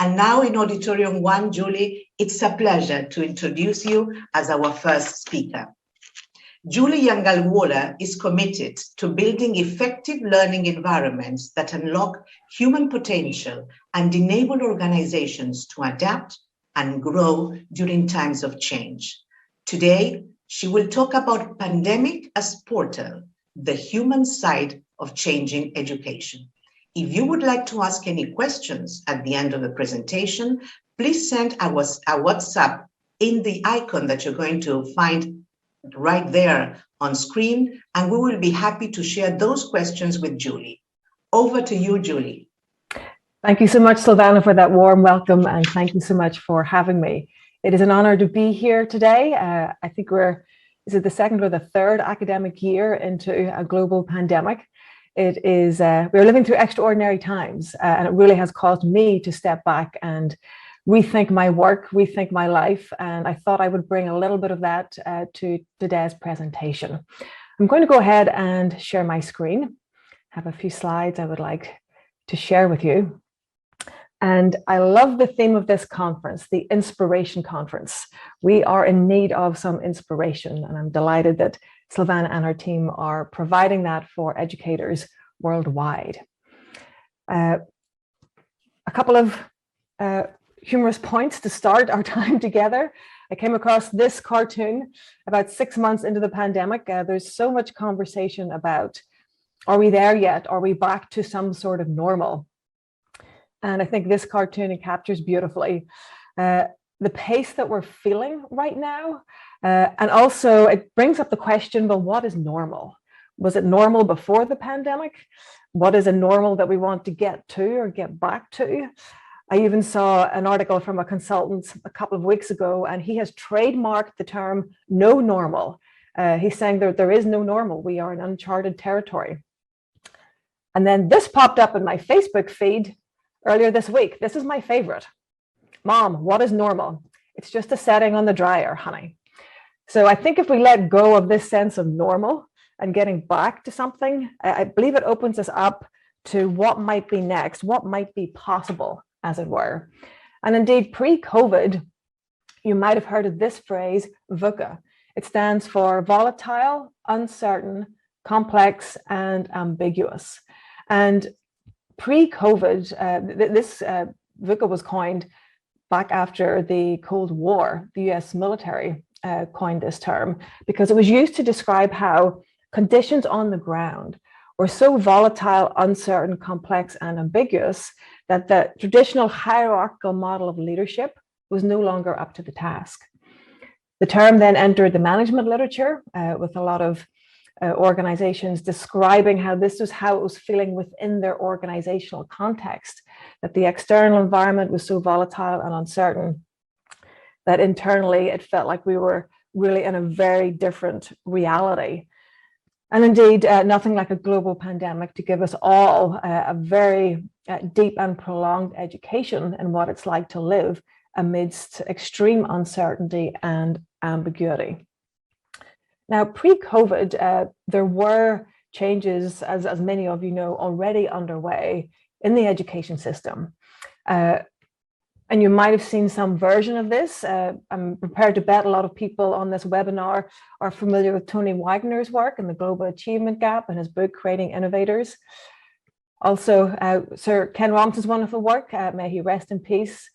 And now in Auditorium 1, Julie, it's a pleasure to introduce you as our first speaker. Julie Jungalwala is committed to building effective learning environments that unlock human potential and enable organizations to adapt and grow during times of change. Today, she will talk about pandemic as portal, the human side of changing education. If you would like to ask any questions at the end of the presentation, please send our WhatsApp in the icon that you're going to find right there on screen, and we will be happy to share those questions with Julie. Over to you, Julie. Thank you so much, Silvana, for that warm welcome, and thank you so much for having me. It is an honor to be here today. I think is it the second or the third academic year into a global pandemic? It is, we're living through extraordinary times, and it really has caused me to step back and rethink my work, rethink my life. And I thought I would bring a little bit of that to today's presentation. I'm going to go ahead and share my screen. I have a few slides I would like to share with you. And I love the theme of this conference, the Inspiration Conference. We are in need of some inspiration, and I'm delighted that Silvana and her team are providing that for educators worldwide. A couple of humorous points to start our time together. I came across this cartoon about 6 months into the pandemic. There's so much conversation about, are we there yet? Are we back to some sort of normal? And I think this cartoon captures beautifully the pace that we're feeling right now. And also it brings up the question, well, what is normal? Was it normal before the pandemic? What is a normal that we want to get to or get back to? I even saw an article from a consultant a couple of weeks ago, and he has trademarked the term no normal. He's saying that there is no normal. We are in uncharted territory. And then this popped up in my Facebook feed earlier this week. This is my favorite. Mom, what is normal? It's just a setting on the dryer, honey. So I think if we let go of this sense of normal and getting back to something, I believe it opens us up to what might be next, what might be possible, as it were. And indeed, pre-COVID, you might have heard of this phrase, VUCA. It stands for volatile, uncertain, complex, and ambiguous. And pre-COVID, this VUCA was coined back after the Cold War. The US military coined this term because it was used to describe how conditions on the ground were so volatile, uncertain, complex, and ambiguous that the traditional hierarchical model of leadership was no longer up to the task. The term then entered the management literature with a lot of organizations describing how this was how it was feeling within their organizational context, that the external environment was so volatile and uncertain that internally it felt like we were really in a very different reality. And indeed, nothing like a global pandemic to give us all a very deep and prolonged education in what it's like to live amidst extreme uncertainty and ambiguity. Now, pre-COVID, there were changes, as many of you know, already underway in the education system. And you might have seen some version of this. I'm prepared to bet a lot of people on this webinar are familiar with Tony Wagner's work in the Global Achievement Gap and his book, Creating Innovators. Also, Sir Ken Robinson's wonderful work, may he rest in peace.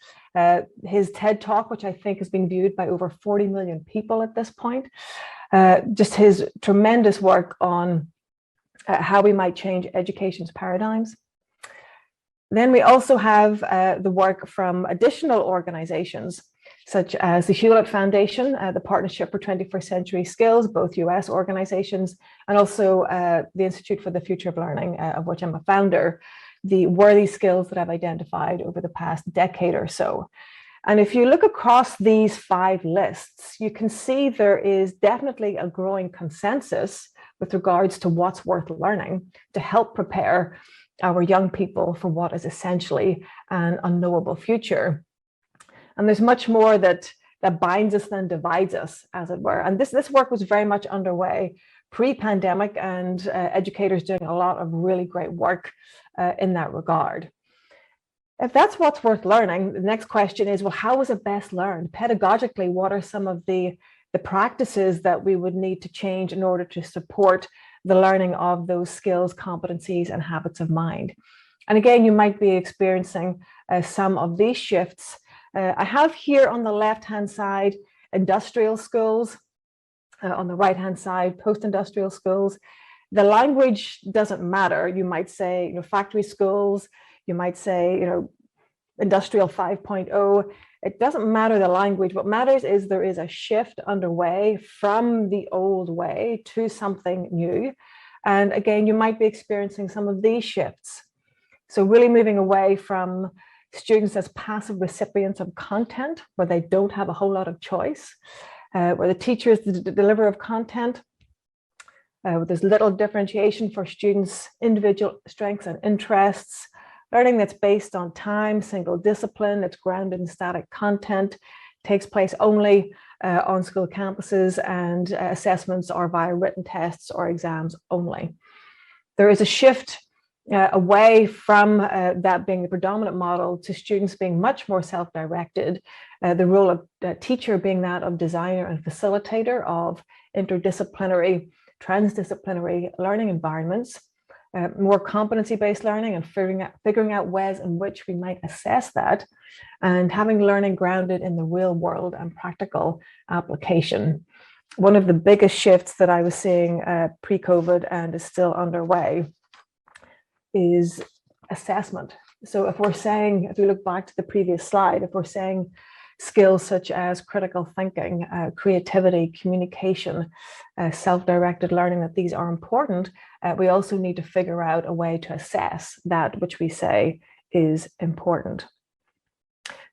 His TED Talk, which I think has been viewed by over 40 million people at this point. Just his tremendous work on how we might change education's paradigms. Then we also have the work from additional organizations, such as the Hewlett Foundation, the Partnership for 21st Century Skills, both US organizations, and also the Institute for the Future of Learning, of which I'm a founder, the worthy skills that I've identified over the past decade or so. And if you look across these 5 lists, you can see there is definitely a growing consensus with regards to what's worth learning to help prepare our young people for what is essentially an unknowable future. And there's much more that binds us than divides us, as it were. And this work was very much underway pre-pandemic, and educators doing a lot of really great work in that regard. If that's what's worth learning, the next question is, well, how is it best learned? Pedagogically, what are some of the practices that we would need to change in order to support the learning of those skills, competencies, and habits of mind? And again, you might be experiencing some of these shifts. I have here on the left-hand side, industrial schools, on the right-hand side, post-industrial schools. The language doesn't matter. You might say, factory schools, you might say, industrial 5.0. It doesn't matter the language. What matters is there is a shift underway from the old way to something new. And again, you might be experiencing some of these shifts. So really moving away from students as passive recipients of content, where they don't have a whole lot of choice, where the teacher is the deliverer of content, where there's little differentiation for students' individual strengths and interests, learning that's based on time, single discipline, it's grounded in static content, takes place only on school campuses, and assessments are via written tests or exams only. There is a shift away from that being the predominant model to students being much more self-directed, the role of teacher being that of designer and facilitator of interdisciplinary, transdisciplinary learning environments, more competency-based learning and figuring out ways in which we might assess that, and having learning grounded in the real world and practical application. One of the biggest shifts that I was seeing pre-COVID and is still underway is assessment. So if we look back to the previous slide, if we're saying skills such as critical thinking, creativity, communication, self-directed learning, that these are important, we also need to figure out a way to assess that which we say is important.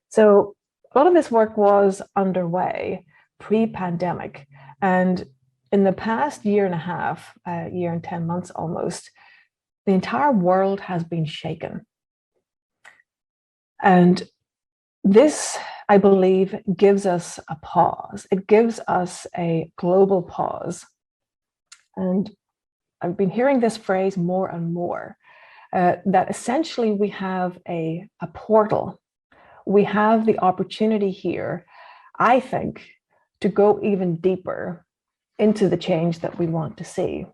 So a lot of this work was underway pre-pandemic, and in the past year and a half, year and 10 months almost, the entire world has been shaken. And this, I believe, gives us a pause. It gives us a global pause. And I've been hearing this phrase more and more, that essentially we have a portal. We have the opportunity here, I think, to go even deeper into the change that we want to see.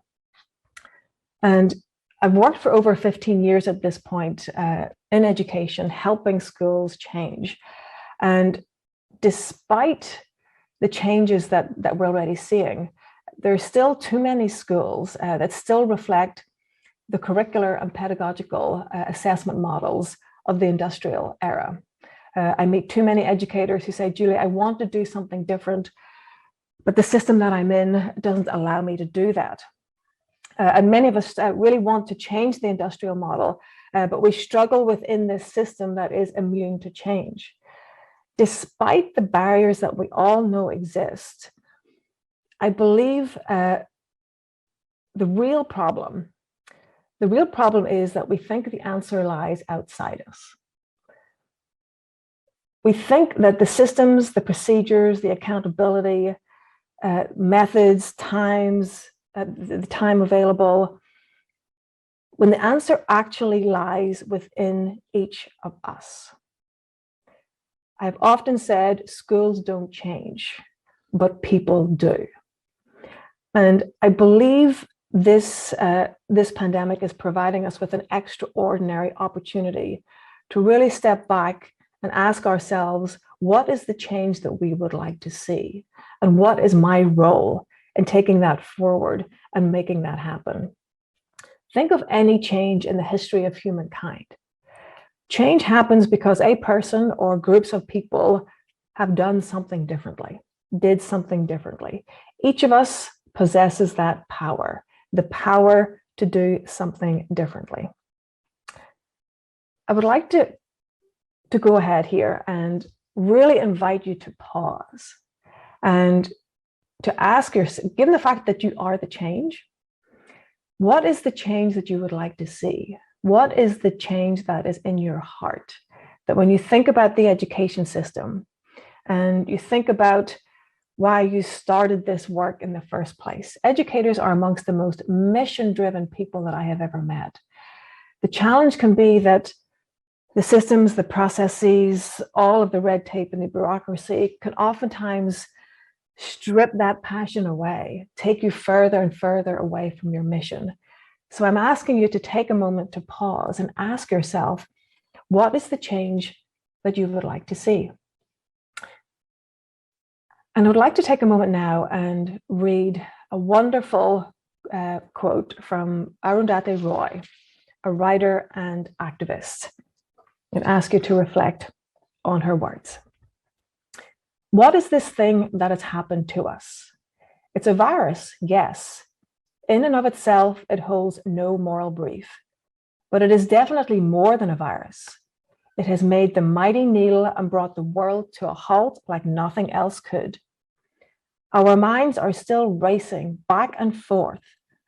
And I've worked for over 15 years at this point in education, helping schools change. And despite the changes that we're already seeing, there are still too many schools that still reflect the curricular and pedagogical assessment models of the industrial era. I meet too many educators who say, Julie, I want to do something different, but the system that I'm in doesn't allow me to do that. And many of us really want to change the industrial model, but we struggle within this system that is immune to change. Despite the barriers that we all know exist, I believe the real problem is that we think the answer lies outside us. We think that the systems, the procedures, the accountability, methods, times, the time available, when the answer actually lies within each of us. I've often said schools don't change, but people do. And I believe this pandemic is providing us with an extraordinary opportunity to really step back and ask ourselves, what is the change that we would like to see? And what is my role in taking that forward and making that happen? Think of any change in the history of humankind. Change happens because a person or groups of people have done something differently, did something differently. Each of us possesses that power, the power to do something differently. I would like to go ahead here and really invite you to pause and to ask yourself, given the fact that you are the change, what is the change that you would like to see? What is the change that is in your heart? That when you think about the education system and you think about why you started this work in the first place, educators are amongst the most mission-driven people that I have ever met. The challenge can be that The systems, the processes, all of the red tape and the bureaucracy can oftentimes strip that passion away, take you further and further away from your mission. So I'm asking you to take a moment to pause and ask yourself, what is the change that you would like to see? And I would like to take a moment now and read a wonderful quote from Arundhati Roy, a writer and activist, and ask you to reflect on her words. What is this thing that has happened to us? It's a virus, yes. In and of itself, it holds no moral brief, but it is definitely more than a virus. It has made the mighty needle and brought the world to a halt like nothing else could. Our minds are still racing back and forth,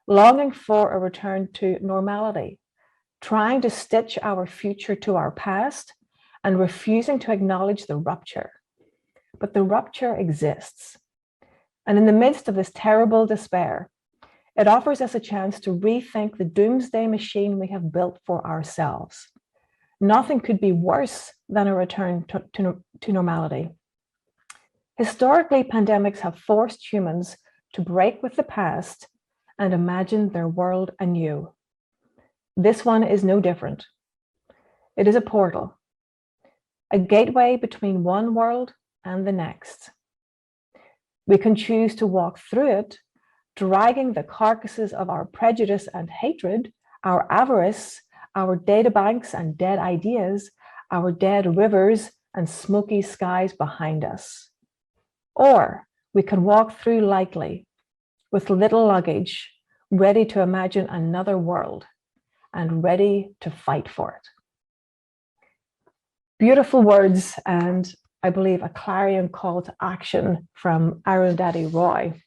longing for a return to normality, trying to stitch our future to our past and refusing to acknowledge the rupture. But the rupture exists. And in the midst of this terrible despair, it offers us a chance to rethink the doomsday machine we have built for ourselves. Nothing could be worse than a return to normality. Historically, pandemics have forced humans to break with the past and imagine their world anew. This one is no different. It is a portal, a gateway between one world and the next. We can choose to walk through it, dragging the carcasses of our prejudice and hatred, our avarice, our databanks and dead ideas, our dead rivers and smoky skies behind us. Or we can walk through lightly, with little luggage, ready to imagine another world and ready to fight for it. Beautiful words, and I believe a clarion call to action from Arundhati Roy.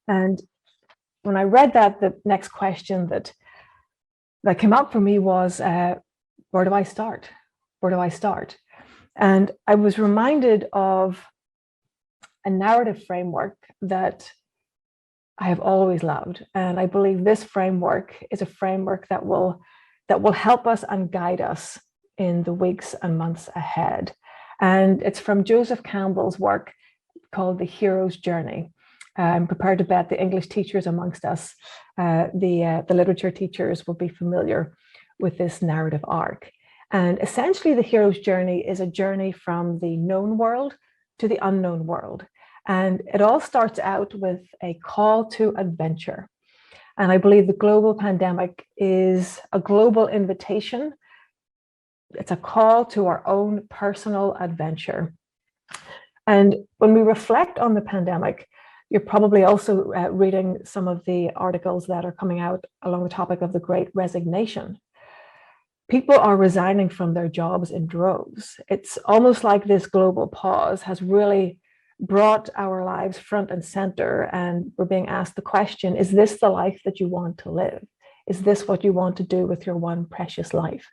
And when I read that, the next question that came up for me was, where do I start? Where do I start? And I was reminded of a narrative framework that I have always loved. And I believe this framework is a framework that will help us and guide us in the weeks and months ahead. And it's from Joseph Campbell's work called The Hero's Journey. I'm prepared to bet the English teachers amongst us, the literature teachers, will be familiar with this narrative arc. And essentially, the hero's journey is a journey from the known world to the unknown world. And it all starts out with a call to adventure. And I believe the global pandemic is a global invitation. It's a call to our own personal adventure. And when we reflect on the pandemic, you're probably also reading some of the articles that are coming out along the topic of the Great Resignation. People are resigning from their jobs in droves. It's almost like this global pause has really brought our lives front and center, and we're being asked the question, is this the life that you want to live? Is this what you want to do with your one precious life?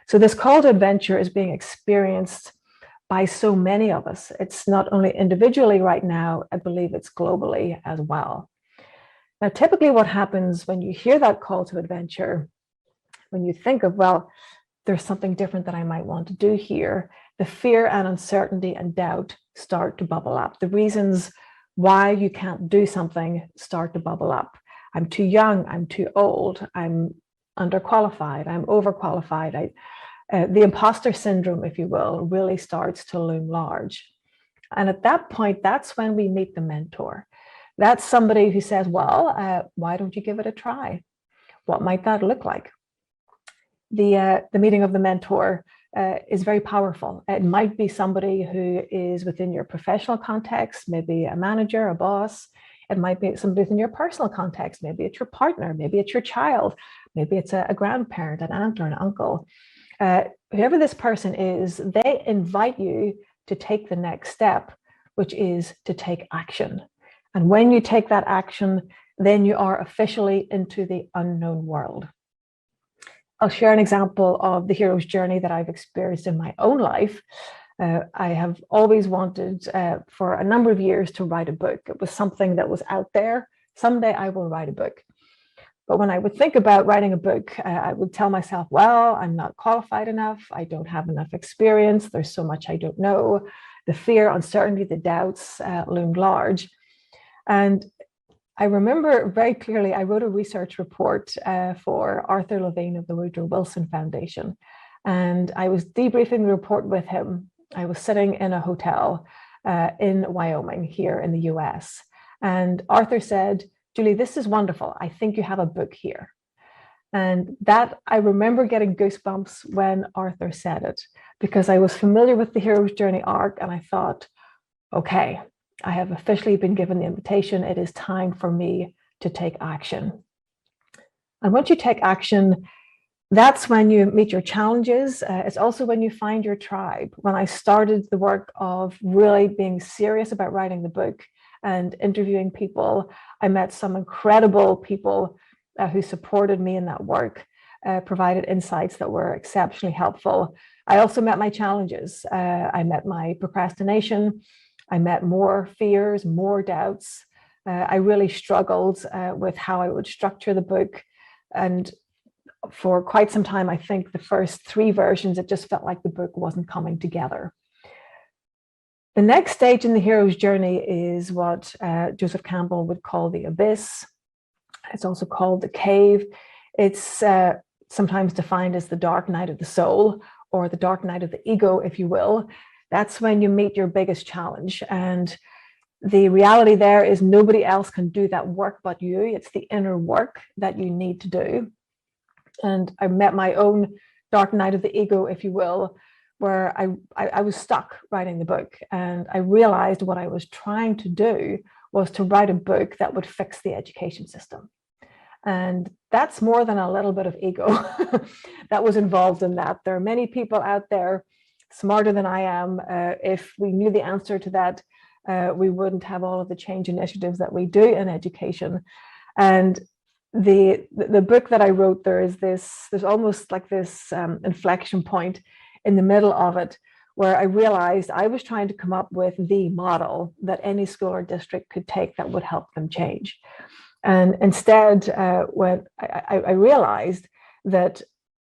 So this call to adventure is being experienced by so many of us. It's not only individually right now, I believe it's globally as well. Now, typically what happens when you hear that call to adventure, when you think of, well, there's something different that I might want to do here, the fear and uncertainty and doubt start to bubble up. The reasons why you can't do something start to bubble up. I'm too young, I'm too old, I'm underqualified, I'm overqualified. The imposter syndrome, if you will, really starts to loom large. And at that point, that's when we meet the mentor. That's somebody who says, well, why don't you give it a try? What might that look like? The meeting of the mentor is very powerful. It might be somebody who is within your professional context, maybe a manager, a boss. It might be somebody within your personal context. Maybe it's your partner, maybe it's your child, maybe it's a grandparent, an aunt or an uncle. Whoever this person is, they invite you to take the next step, which is to take action. And when you take that action, then you are officially into the unknown world. I'll share an example of the hero's journey that I've experienced in my own life. I have always wanted for a number of years to write a book. It was something that was out there. Someday I will write a book. But when I would think about writing a book, I would tell myself, well, I'm not qualified enough. I don't have enough experience. There's so much I don't know. The fear, uncertainty, the doubts loomed large. And I remember very clearly, I wrote a research report for Arthur Levine of the Woodrow Wilson Foundation. And I was debriefing the report with him. I was sitting in a hotel in Wyoming here in the US. And Arthur said, Julie, this is wonderful. I think you have a book here. And that, I remember getting goosebumps when Arthur said it, because I was familiar with the hero's journey arc. And I thought, okay, I have officially been given the invitation. It is time for me to take action. And once you take action, that's when you meet your challenges. It's also when you find your tribe. When I started the work of really being serious about writing the book and interviewing people, I met some incredible people who supported me in that work, provided insights that were exceptionally helpful. I also met my challenges. I met my procrastination. I met more fears, more doubts. I really struggled with how I would structure the book. And for quite some time, I think the first 3 versions, it just felt like the book wasn't coming together. The next stage in the hero's journey is what Joseph Campbell would call the abyss. It's also called the cave. It's sometimes defined as the dark night of the soul, or the dark night of the ego, if you will. That's when you meet your biggest challenge. And the reality there is nobody else can do that work but you. It's the inner work that you need to do. And I met my own dark night of the ego, if you will, where I was stuck writing the book. And I realized what I was trying to do was to write a book that would fix the education system. And that's more than a little bit of ego that was involved in that. There are many people out there smarter than I am. If we knew the answer to that, we wouldn't have all of the change initiatives that we do in education. And the book that I wrote, there's almost like this inflection point in the middle of it, where I realized I was trying to come up with the model that any school or district could take that would help them change. And instead, when I realized that,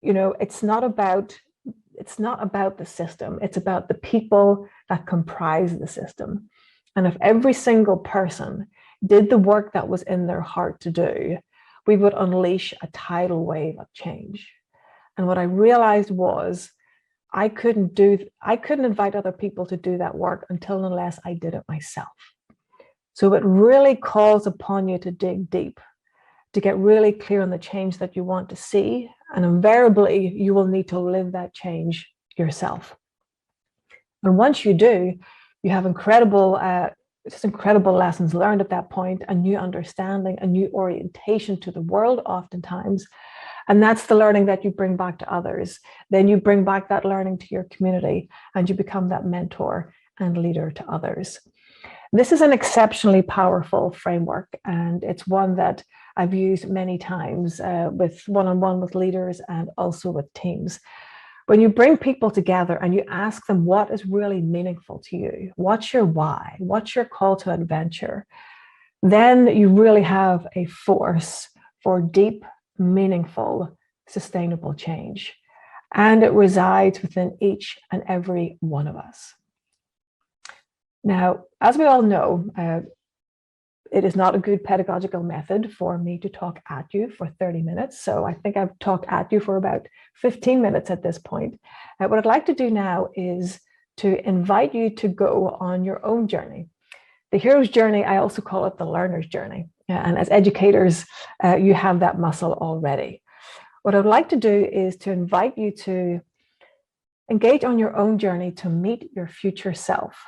it's not about the system, it's about the people that comprise the system. And if every single person did the work that was in their heart to do, we would unleash a tidal wave of change. And what I realized was I couldn't invite other people to do that work until and unless I did it myself. So it really calls upon you to dig deep, to get really clear on the change that you want to see. And invariably, you will need to live that change yourself. And once you do, you have incredible lessons learned at that point, a new understanding, a new orientation to the world oftentimes. And that's the learning that you bring back to others. Then you bring back that learning to your community and you become that mentor and leader to others. This is an exceptionally powerful framework, and it's one that I've used many times with one-on-one with leaders and also with teams. When you bring people together and you ask them what is really meaningful to you, what's your why, what's your call to adventure, then you really have a force for deep, meaningful, sustainable change. And it resides within each and every one of us. Now, as we all know, it is not a good pedagogical method for me to talk at you for 30 minutes. So I think I've talked at you for about 15 minutes at this point. What I'd like to do now is to invite you to go on your own journey. The hero's journey, I also call it the learner's journey. And as educators, you have that muscle already. What I'd like to do is to invite you to engage on your own journey to meet your future self.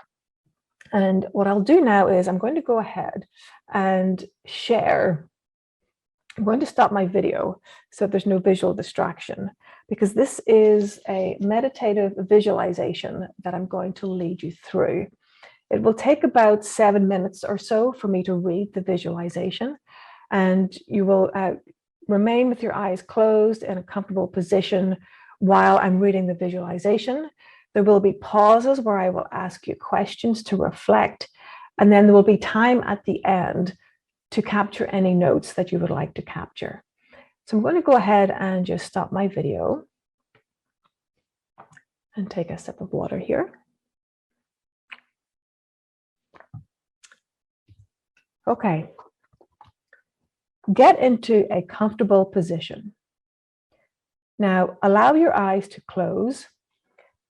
And what I'll do now is I'm going to go ahead and share. I'm going to stop my video so there's no visual distraction, because this is a meditative visualization that I'm going to lead you through. It will take about 7 minutes or so for me to read the visualization, and you will remain with your eyes closed in a comfortable position while I'm reading the visualization. There will be pauses where I will ask you questions to reflect, and then there will be time at the end to capture any notes that you would like to capture. So I'm going to go ahead and just stop my video and take a sip of water here. Okay. Get into a comfortable position. Now, allow your eyes to close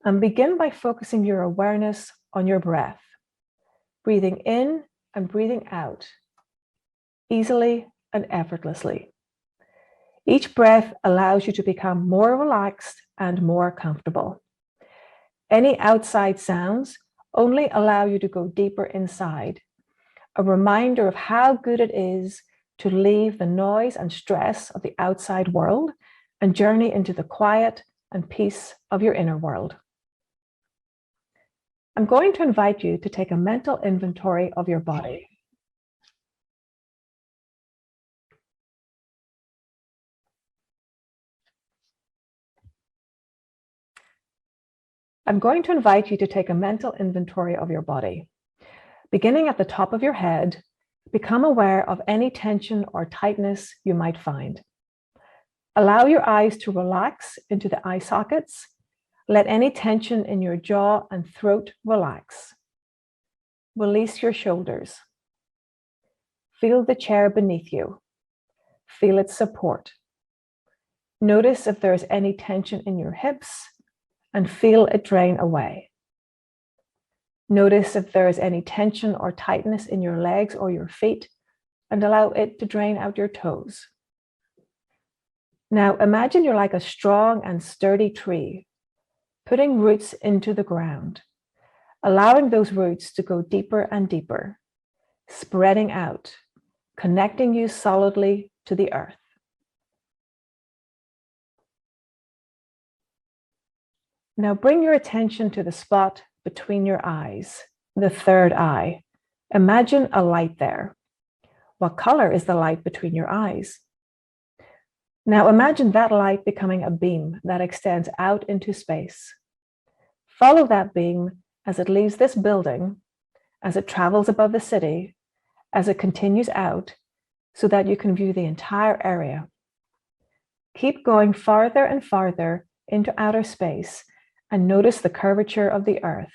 and begin by focusing your awareness on your breath, breathing in and breathing out, easily and effortlessly. Each breath allows you to become more relaxed and more comfortable. Any outside sounds only allow you to go deeper inside, a reminder of how good it is to leave the noise and stress of the outside world and journey into the quiet and peace of your inner world. I'm going to invite you to take a mental inventory of your body. I'm going to invite you to take a mental inventory of your body. Beginning at the top of your head, become aware of any tension or tightness you might find. Allow your eyes to relax into the eye sockets. Let any tension in your jaw and throat relax. Release your shoulders. Feel the chair beneath you. Feel its support. Notice if there is any tension in your hips and feel it drain away. Notice if there is any tension or tightness in your legs or your feet and allow it to drain out your toes. Now imagine you're like a strong and sturdy tree, putting roots into the ground, allowing those roots to go deeper and deeper, spreading out, connecting you solidly to the earth. Now bring your attention to the spot between your eyes, the third eye. Imagine a light there. What color is the light between your eyes? Now imagine that light becoming a beam that extends out into space. Follow that beam as it leaves this building, as it travels above the city, as it continues out, so that you can view the entire area. Keep going farther and farther into outer space and notice the curvature of the earth.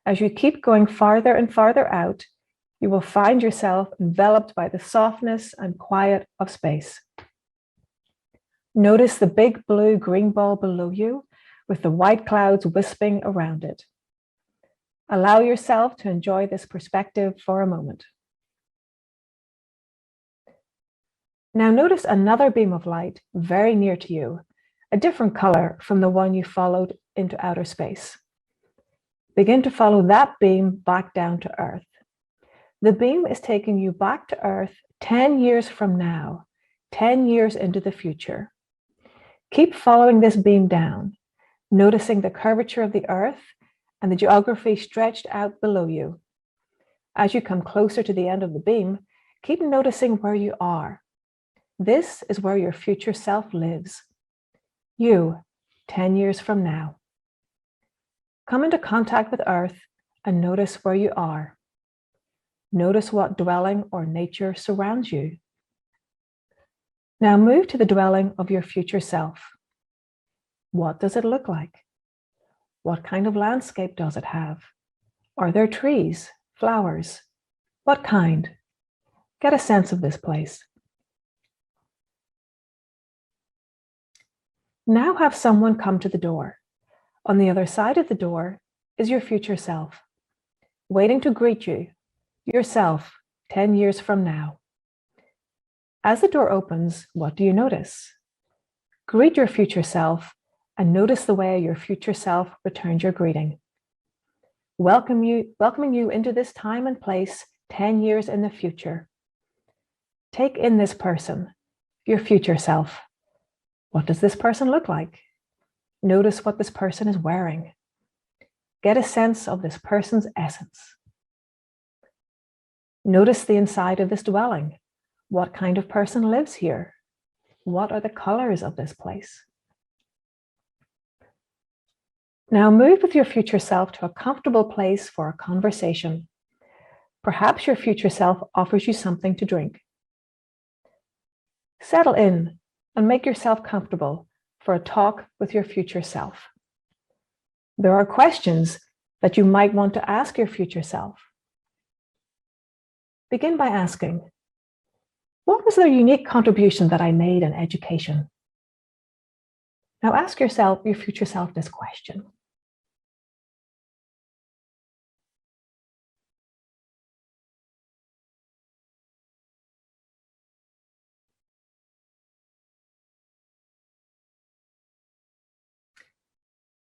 As you keep going farther and farther out, you will find yourself enveloped by the softness and quiet of space. Notice the big blue-green ball below you with the white clouds wisping around it. Allow yourself to enjoy this perspective for a moment. Now notice another beam of light very near to you, a different color from the one you followed into outer space. Begin to follow that beam back down to Earth. The beam is taking you back to Earth 10 years from now, 10 years into the future. Keep following this beam down, noticing the curvature of the Earth and the geography stretched out below you. As you come closer to the end of the beam, keep noticing where you are. This is where your future self lives. You, 10 years from now. Come into contact with Earth and notice where you are. Notice what dwelling or nature surrounds you. Now move to the dwelling of your future self. What does it look like? What kind of landscape does it have? Are there trees, flowers? What kind? Get a sense of this place. Now have someone come to the door. On the other side of the door is your future self, waiting to greet you, yourself, 10 years from now. As the door opens, what do you notice? Greet your future self and notice the way your future self returned your greeting. Welcoming you into this time and place 10 years in the future. Take in this person, your future self. What does this person look like? Notice what this person is wearing. Get a sense of this person's essence. Notice the inside of this dwelling. What kind of person lives here? What are the colors of this place? Now move with your future self to a comfortable place for a conversation. Perhaps your future self offers you something to drink. Settle in and make yourself comfortable for a talk with your future self. There are questions that you might want to ask your future self. Begin by asking, what was the unique contribution that I made in education? Now ask yourself, your future self, this question.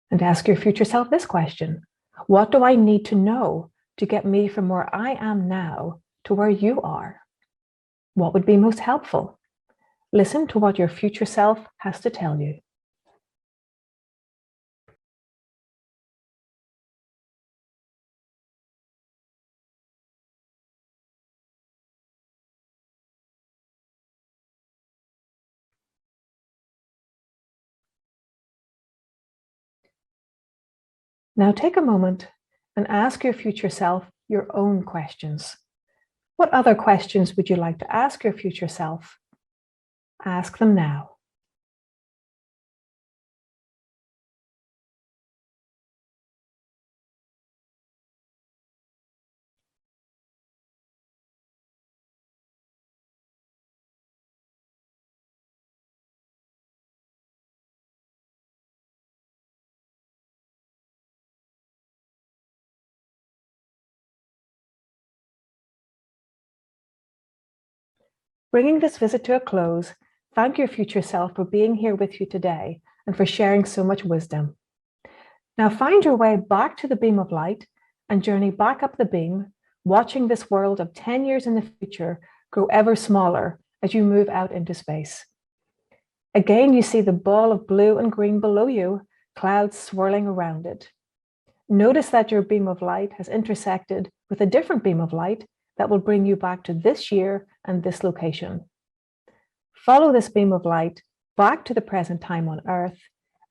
And ask your future self this question. What do I need to know to get me from where I am now to where you are? What would be most helpful? Listen to what your future self has to tell you. Now take a moment and ask your future self your own questions. What other questions would you like to ask your future self? Ask them now. Bringing this visit to a close, thank your future self for being here with you today and for sharing so much wisdom. Now find your way back to the beam of light and journey back up the beam, watching this world of 10 years in the future grow ever smaller as you move out into space. Again, you see the ball of blue and green below you, clouds swirling around it. Notice that your beam of light has intersected with a different beam of light that will bring you back to this year and this location. Follow this beam of light back to the present time on Earth.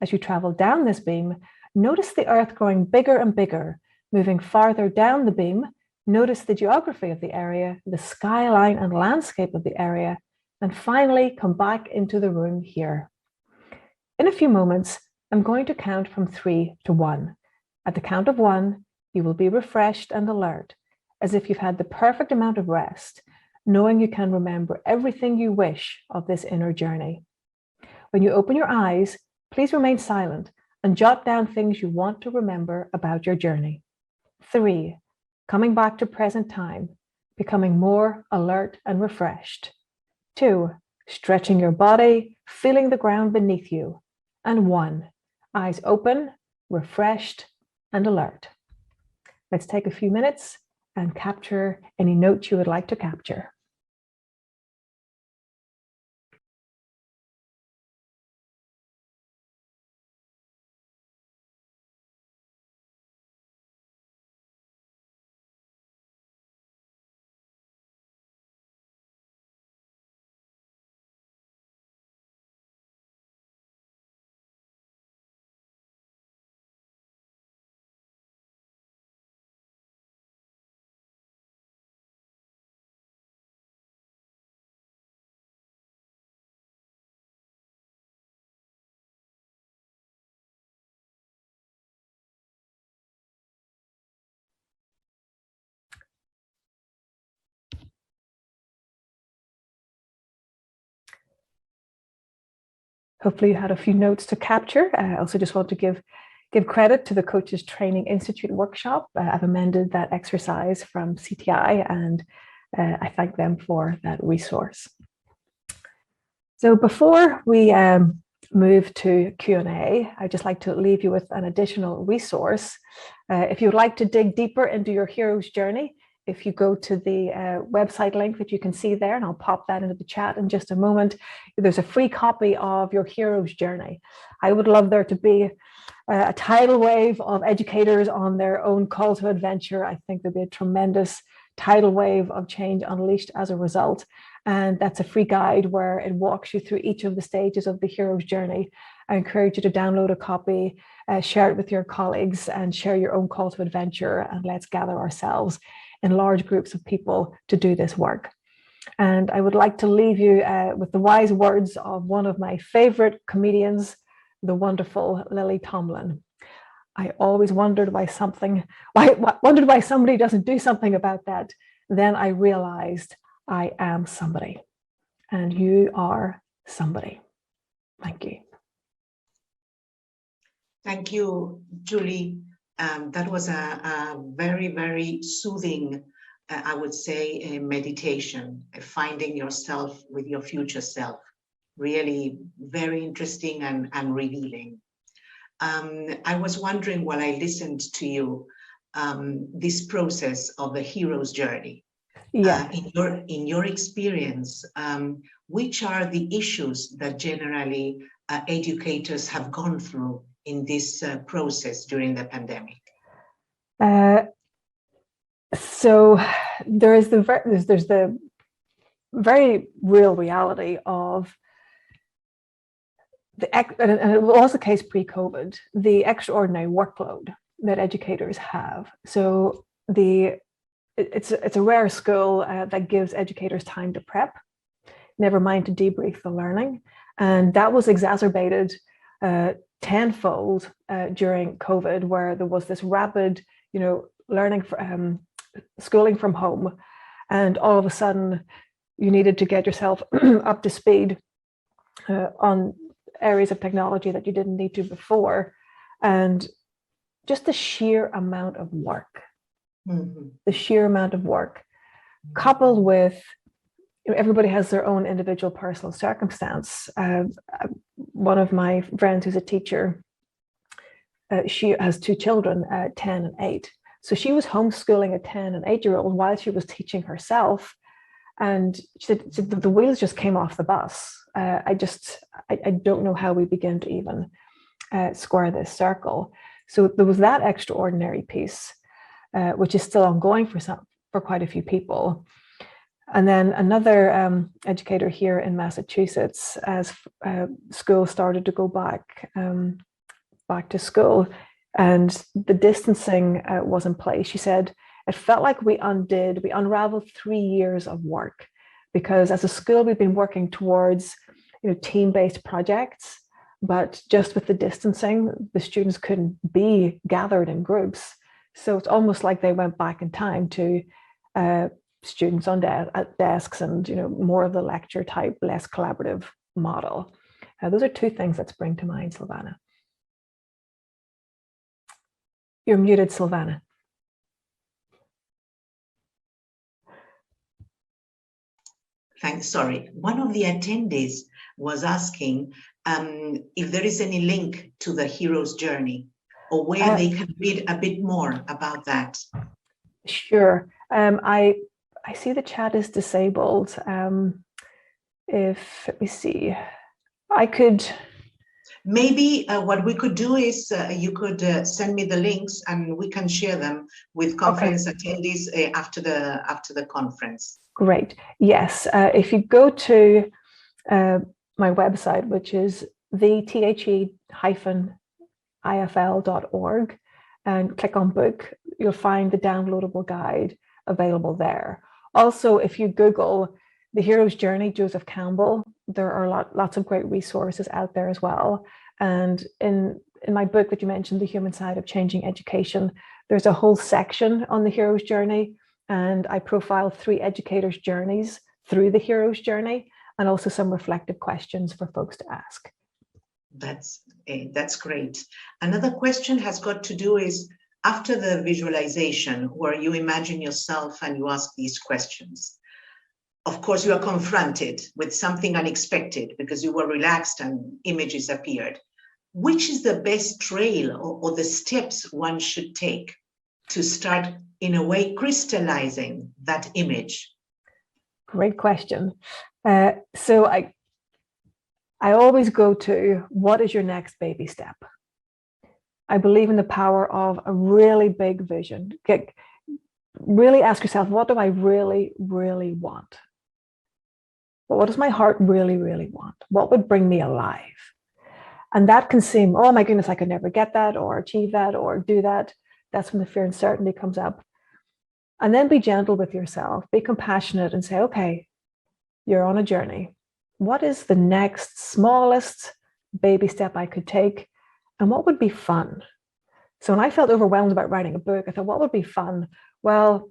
As you travel down this beam, notice the Earth growing bigger and bigger. Moving farther down the beam, notice the geography of the area, the skyline and landscape of the area, and finally come back into the room here. In a few moments, I'm going to count from 3 to 1. At the count of 1, you will be refreshed and alert, as if you've had the perfect amount of rest, knowing you can remember everything you wish of this inner journey. When you open your eyes, please remain silent and jot down things you want to remember about your journey. 3, coming back to present time, becoming more alert and refreshed. 2, stretching your body, feeling the ground beneath you. And 1, eyes open, refreshed, and alert. Let's take a few minutes and capture any notes you would like to capture. Hopefully you had a few notes to capture. I also just want to give credit to the Coaches Training Institute workshop. I've amended that exercise from CTI and I thank them for that resource. So before we move to Q&A, I'd just like to leave you with an additional resource. If you'd like to dig deeper into your hero's journey, if you go to the website link that you can see there, and I'll pop that into the chat in just a moment, there's a free copy of your hero's journey. I would love there to be a tidal wave of educators on their own call to adventure. I think there'd be a tremendous tidal wave of change unleashed as a result. And that's a free guide where it walks you through each of the stages of the hero's journey. I encourage you to download a copy, share it with your colleagues, and share your own call to adventure, and let's gather ourselves in large groups of people to do this work. And I would like to leave you with the wise words of one of my favorite comedians, the wonderful Lily Tomlin. I always wondered why somebody doesn't do something about that. Then I realized I am somebody, and you are somebody. Thank you. Thank you, Julie. That was a very, very soothing, I would say, a meditation, finding yourself with your future self. Really very interesting and revealing. I was wondering while I listened to you, this process of the hero's journey. Yeah. In your experience, which are the issues that generally educators have gone through in this process during the pandemic? So there's the very real reality of and it was the case pre-COVID, the extraordinary workload that educators have. So it's a rare school that gives educators time to prep, never mind to debrief the learning. And that was exacerbated tenfold during COVID, where there was this rapid, learning, schooling from home. And all of a sudden, you needed to get yourself up to speed on areas of technology that you didn't need to before. And just the sheer amount of work, coupled with, everybody has their own individual personal circumstance. One of my friends who's a teacher, she has two children, 10 and 8. So she was homeschooling a 10 and 8-year-old while she was teaching herself. And she said the wheels just came off the bus. I don't know how we begin to even square this circle. So there was that extraordinary piece, which is still ongoing for quite a few people. And then another educator here in Massachusetts, as school started to go back to school, and the distancing was in place. She said it felt like we unraveled 3 years of work, because as a school we've been working towards team-based projects, but just with the distancing, the students couldn't be gathered in groups. So it's almost like they went back in time to students at desks and more of the lecture type, less collaborative model. Those are two things that spring to mind, Silvana. You're muted, Silvana. Thanks, sorry. One of the attendees was asking if there is any link to the hero's journey, or where they can read a bit more about that. Sure. I see the chat is disabled. Let me see, I could. Maybe what we could do is you could send me the links and we can share them with conference attendees after the conference. Great. Yes. If you go to my website, which is the-ifl.org, and click on book, you'll find the downloadable guide available there. Also, if you Google The Hero's Journey, Joseph Campbell, there are lots of great resources out there as well. And in my book that you mentioned, The Human Side of Changing Education, there's a whole section on the hero's journey. And I profile 3 educators' journeys through the hero's journey, and also some reflective questions for folks to ask. That's great. Another question has got to do is, after the visualization, where you imagine yourself and you ask these questions, of course, you are confronted with something unexpected because you were relaxed and images appeared. Which is the best trail or the steps one should take to start, in a way, crystallizing that image? Great question. So I always go to, what is your next baby step? I believe in the power of a really big vision. Really ask yourself, what do I really, really want? What does my heart really, really want? What would bring me alive? And that can seem, oh my goodness, I could never get that or achieve that or do that. That's when the fear and uncertainty comes up. And then be gentle with yourself, be compassionate and say, okay, you're on a journey. What is the next smallest baby step I could take? And what would be fun? So when I felt overwhelmed about writing a book, I thought, what would be fun? Well,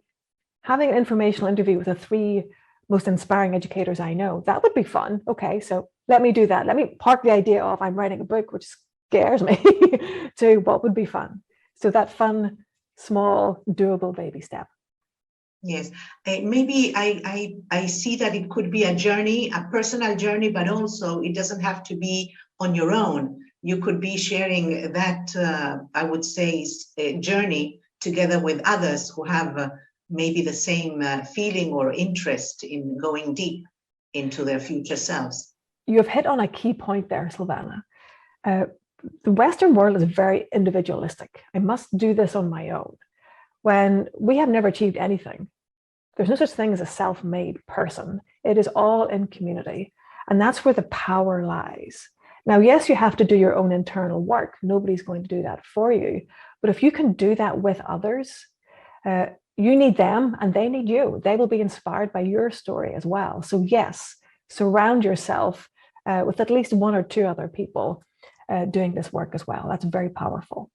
having an informational interview with the 3 most inspiring educators I know, that would be fun. Okay, so let me do that. Let me park the idea of I'm writing a book, which scares me, to what would be fun. So that fun, small, doable baby step. Yes, maybe I see that it could be a journey, a personal journey, but also it doesn't have to be on your own. You could be sharing that, I would say, journey together with others who have maybe the same feeling or interest in going deep into their future selves. You have hit on a key point there, Silvana. The Western world is very individualistic. I must do this on my own. When we have never achieved anything, there's no such thing as a self-made person. It is all in community. And that's where the power lies. Now, yes, you have to do your own internal work. Nobody's going to do that for you. But if you can do that with others, you need them and they need you. They will be inspired by your story as well. So yes, surround yourself with at least 1 or 2 other people doing this work as well. That's very powerful.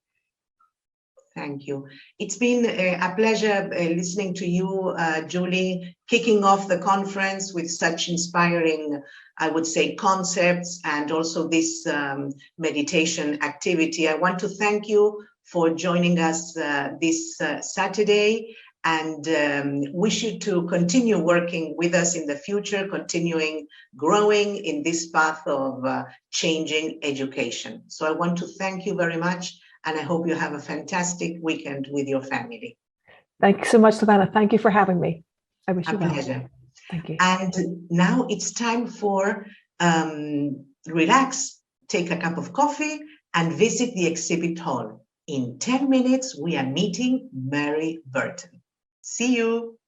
Thank you. It's been a pleasure listening to you, Julie, kicking off the conference with such inspiring, I would say, concepts and also this meditation activity. I want to thank you for joining us this Saturday and wish you to continue working with us in the future, continuing growing in this path of changing education. So I want to thank you very much. And I hope you have a fantastic weekend with your family. Thank you so much, Silvana. Thank you for having me. I wish you well. A pleasure. Thank you. And now it's time for relax, take a cup of coffee, and visit the exhibit hall. In 10 minutes, we are meeting Mary Burton. See you.